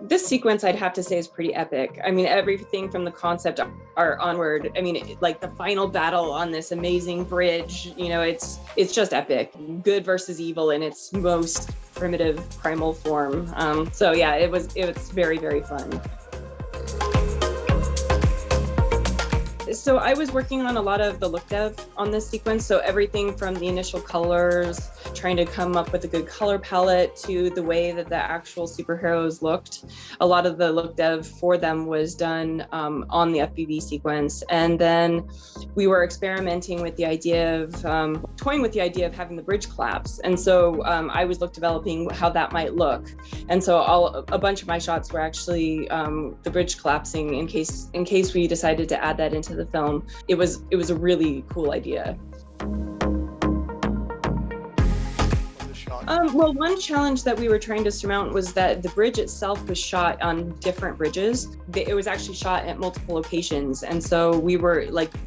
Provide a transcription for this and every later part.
This sequence, I'd have to say, is pretty epic. I mean, everything from the concept art onward. I mean, like the final battle on this amazing bridge, it's just epic. Good versus evil in its most primitive, primal form. So yeah, it was very, very fun. So I was working on a lot of the look dev on this sequence. So everything from the initial colors, trying to come up with a good color palette, to the way that the actual superheroes looked. A lot of the look dev for them was done on the FPV sequence. And then we were experimenting with the idea of, toying with the idea of having the bridge collapse. And so I was developing how that might look. And so a bunch of my shots were actually the bridge collapsing in case we decided to add that into the film. It was a really cool idea. Well, one challenge that we were trying to surmount was that the bridge itself was shot on different bridges. It was actually shot at multiple locations. And so we were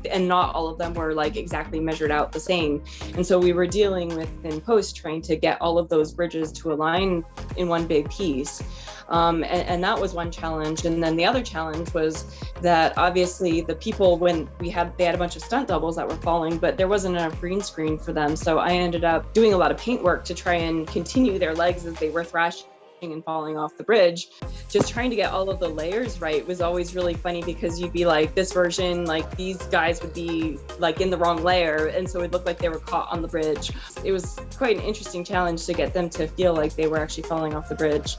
and not all of them were exactly measured out the same. And so we were dealing with, in post, trying to get all of those bridges to align in one big piece. And that was one challenge. And then the other challenge was that obviously the people, they had a bunch of stunt doubles that were falling, but there wasn't enough green screen for them. So I ended up doing a lot of paint work to try and continue their legs as they were thrashing and falling off the bridge. Just trying to get all of the layers right was always really funny, because you'd be this version, these guys would be in the wrong layer, and so it looked like they were caught on the bridge. It was quite an interesting challenge to get them to feel like they were actually falling off the bridge.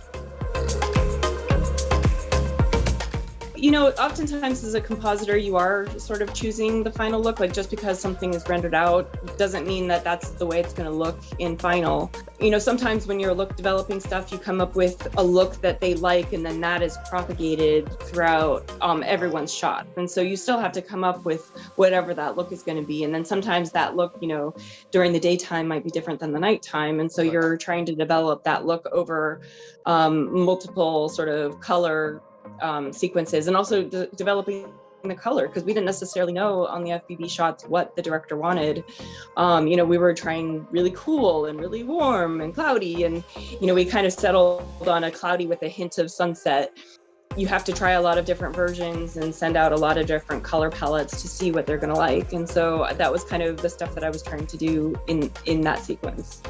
Oftentimes as a compositor, you are sort of choosing the final look. Just because something is rendered out doesn't mean that that's the way it's going to look in final. Sometimes when you're look developing stuff, you come up with a look that they like, and then that is propagated throughout everyone's shot. And so you still have to come up with whatever that look is going to be. And then sometimes that look, during the daytime might be different than the nighttime. And so you're trying to develop that look over multiple sort of color sequences, and also developing the color, because we didn't necessarily know on the FPV shots what the director wanted. We were trying really cool and really warm and cloudy, and we kind of settled on a cloudy with a hint of sunset. You have to try a lot of different versions and send out a lot of different color palettes to see what they're going to like. And so that was kind of the stuff that I was trying to do in that sequence.